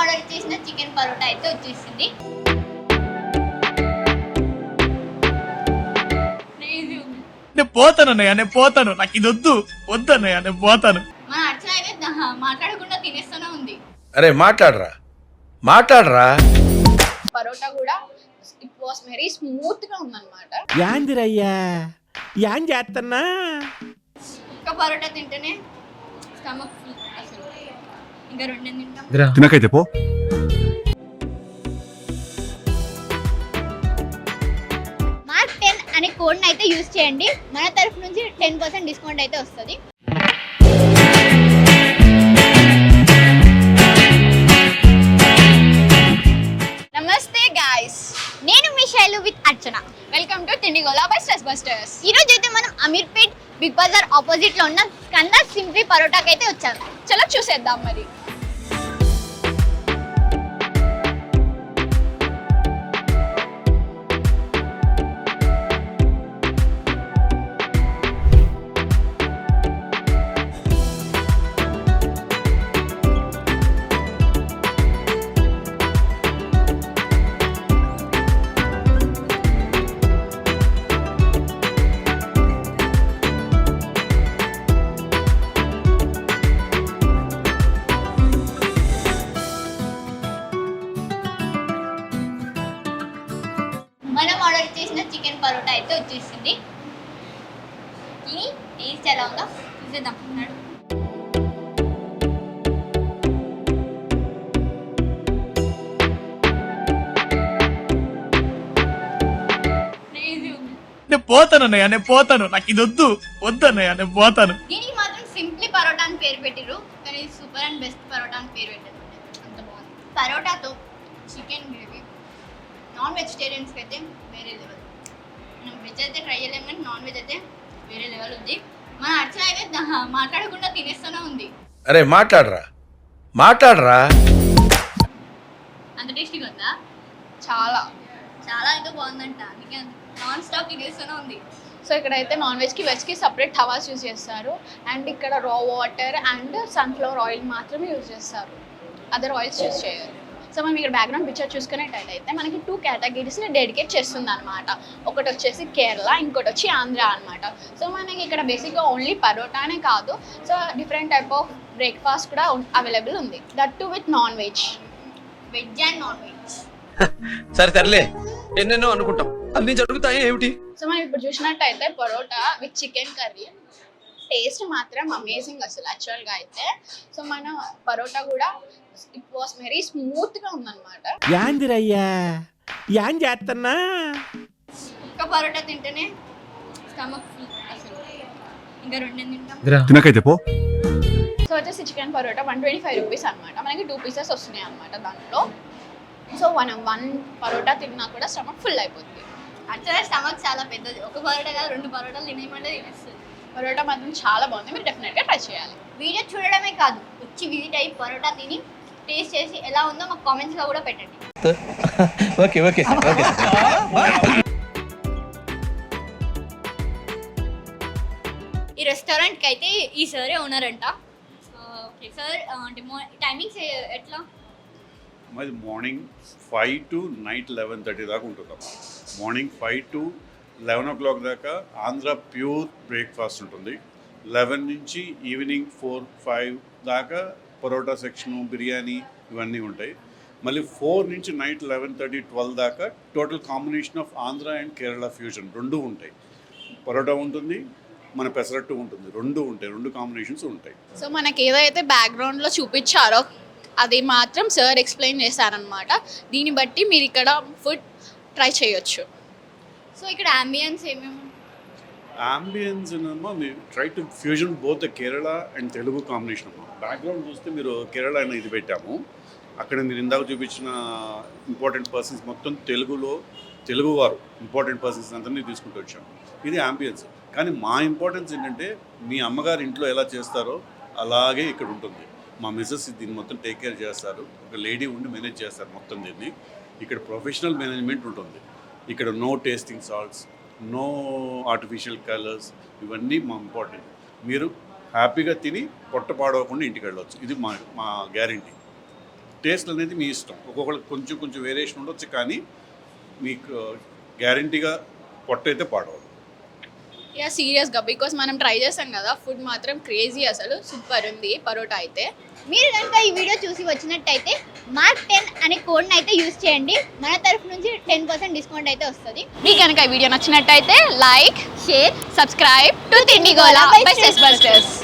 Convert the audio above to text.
Order చేసిన chicken parotta అయితే వచ్చేసింది. నేను పోతానన్నయ్య, నేను పోతాను, నాకు ఇది వద్దన్నయ్య, నేను పోతాను. మన అర్చన అయితే మాట్లాడకుండా తినేస్తూనే ఉంది. అరే మాట్లాడరా. పరోటా కూడా ఇట్ వాస్ వెరీ స్మూత్ గా ఉందన్నమాట. యాందిరయ్యా యాం చేస్తున్నా ఒక పరోటా తింటేనే స్టమక్ ఫుల్ అసలు. ఇంకా రెండే తింటాం. తినకైతే పో. మార్క్ 10 అనే కోడ్ అయితే యూజ్ చేయండి. మన తరఫు నుంచి 10% డిస్కౌంట్ అయితే వస్తుంది. నమస్తే గాయ్స్, నేను మీ Shailu with Archana. Welcome to Tindigola by stress busters. ఈ రోజు అయితే మనం అమీర్పేట్ బిగ్ బజార్ ఆపోజిట్ లో ఉన్న స్కంద సింప్లీ పరోటాకి అయితే వచ్చాము. చలో చూసేద్దాం మరి. మనం ఆర్డర్ చేసిన చికెన్ పరోటా అయితే వచ్చేసింది. ఇది టేస్ట్ ఎలా ఉందో చూసేద్దాం. నేను పోతానన్నయ్య, నేను పోతాను, నాకు ఇది వద్దన్నయ్య, నేను పోతాను. దీనికి మాత్రం సింప్లీ పరోటా అని పేరు పెట్టిరు, కానీ సూపర్ అండ్ బెస్ట్ పరోటా అని పేరు పెట్టారు. అంత బాగుంది. పరోటాతో చికెన్ గ్రేవీ నాన్ వెజిటేరియన్స్కి అయితే వేరే లెవెల్. మనం వెజ్ అయితే ట్రై చేయలేము, కానీ నాన్ వెజ్ అయితే వేరే లెవెల్ ఉంది. మన అర్చన అయితే మాట్లాడకుండా తినేస్తూనే ఉంది. అరే మాట్లాడరా. అంత టేస్టీగా ఉందా? చాలా చాలా అయితే బాగుందంట. అందుకే నాన్ స్టాప్ తినేస్తూనే ఉంది. సో ఇక్కడైతే నాన్ వెజ్కి వెజ్కి సపరేట్ టవాస్ యూజ్ చేస్తారు. అండ్ ఇక్కడ రా వాటర్ అండ్ సన్ఫ్లవర్ ఆయిల్ మాత్రమే యూజ్ చేస్తారు, అదర్ ఆయిల్స్ యూజ్ చేయరు. సో మనం ఇక్కడ బ్యాక్గ్రౌండ్ పిక్చర్ చూసుకునేటైతే మనకి 2 కేటగిరీస్ని డెడికేట్ చేస్తుంది అనమాట. ఒకటి వచ్చేసి కేరళ, ఇంకోటి వచ్చి ఆంధ్ర అనమాట. సో మనకి ఇక్కడ బేసిక్గా ఓన్లీ పరోటానే కాదు, so different type of breakfast కూడా అవైలబుల్ ఉంది. That to with non veg and non veg. సర్లే ఎన్నెన్నో అనుకుంటాం, అన్ని జరుగుతాయి ఏమిటి. సో మనం ఇప్పుడు చూసినట్టయితే parotta with chicken curry taste మాత్రం అమేజింగ్ అసలు యాక్చువల్గా అయితే. సో మన పరోటా కూడా ఇట్ వాస్ వెరీ స్మూత్గా ఉందన్నమాట. యాందిరయ్యా యాం చేస్తున్నా ఒక పరోటా తింటేనే స్టమక్ ఫుల్ అసలు. ఇంకా రెండే తింటాం. తినకైతే పో. సో వచ్చేసి చికెన్ పరోటా 125 రూపీస్ అనమాట. మనకి 2 పీసెస్ వస్తున్నాయి అనమాట దాంట్లో. సో మనం 1 పరోటా తిన్నా కూడా స్టమక్ ఫుల్ అయిపోతుంది. అట్లా స్టమక్ చాలా పెద్దది. ఒక పరోటా కాదు, 2 పరోటాలు తినేయమంటే తినేస్తుంది. పరోటా మాత్రం చాలా బాగుంది, మీరు డెఫినెట్గా ట్రై చేయాలి. వీడియో చూడడమే కాదు, వచ్చి విజిట్ అయ్యి పరోటా తిని టేస్ట్ చేసి ఎలా ఉందో మాకు కామెంట్స్లో కూడా పెట్టండి. ఓకే. ఈ రెస్టారెంట్కి అయితే ఈ సారే ఓనర్ అంట. ఓకే సార్, అంటే టైమింగ్స్ ఎట్లా? మాది మార్నింగ్ 5 to నైట్ 11:30 దాకా ఉంటుందమ్మా. మార్నింగ్ 5 to 11 o'clock దాకా ఆంధ్ర ప్యూర్ బ్రేక్ఫాస్ట్ ఉంటుంది. 11 నుంచి ఈవినింగ్ 4-5 దాకా పరోటా సెక్షను, బిర్యానీ ఇవన్నీ ఉంటాయి. మళ్ళీ 4 నుంచి నైట్ 11:30-12 దాకా total combination of Andhra and Kerala fusion రెండు ఉంటాయి. పరోటా ఉంటుంది, మన పెసరట్టు ఉంటుంది, రెండు ఉంటాయి, 2 కాంబినేషన్స్ ఉంటాయి. సో మనకి ఏదైతే బ్యాక్గ్రౌండ్లో చూపించారో అది మాత్రం సార్ ఎక్స్ప్లెయిన్ చేశారనమాట. దీన్ని బట్టి మీరు ఇక్కడ ఫుడ్ ట్రై చేయొచ్చు. సో ఇక్కడ అంబియన్స్ ఏమేమి? అంబియన్స్ ఏమో మీ try to fusion both the Kerala and Telugu combination అమ్మా. బ్యాక్గ్రౌండ్ చూస్తే మీరు కేరళ అనే ఇది పెట్టాము. అక్కడ మీరు ఇందాక చూపించిన ఇంపార్టెంట్ పర్సన్స్ మొత్తం తెలుగువారు ఇంపార్టెంట్ పర్సన్స్ అందరినీ తీసుకుంటూ వచ్చాము. ఇది అంబియన్స్. కానీ మా ఇంపార్టెన్స్ ఏంటంటే మీ అమ్మగారు ఇంట్లో ఎలా చేస్తారో అలాగే ఇక్కడ ఉంటుంది. మా మిస్సెస్ దీన్ని మొత్తం టేక్ కేర్ చేస్తారు. ఒక లేడీ ఉండి మేనేజ్ చేస్తారు మొత్తం దీన్ని. ఇక్కడ ప్రొఫెషనల్ మేనేజ్మెంట్ ఉంటుంది. ఇక్కడ no tasting salts, no artificial colours, ఇవన్నీ మా ఇంపార్టెంట్. మీరు హ్యాపీగా తిని పొట్ట పాడవకుండా ఇంటికి వెళ్ళవచ్చు. ఇది మా గ్యారంటీ. టేస్ట్ అనేది మీ ఇష్టం. ఒక్కొక్కరికి కొంచెం కొంచెం వేరియేషన్ ఉండొచ్చు, కానీ మీకు గ్యారంటీగా పొట్ట అయితే పాడవదు. యా సీరియస్గా బికాస్ మనం ట్రై చేసాం కదా, ఫుడ్ మాత్రం క్రేజీ, అసలు సూపర్ ఉంది పరోటా అయితే. మీరు కనుక ఈ వీడియో చూసి వచ్చినట్టయితే మార్క్ 10 అనే కోడ్ని అయితే యూస్ చేయండి. మన తరఫు నుంచి 10% డిస్కౌంట్ అయితే వస్తుంది. మీకు కనుక ఈ వీడియో నచ్చినట్టయితే like, share subscribe to Tindigola by సెస్ బస్టర్స్.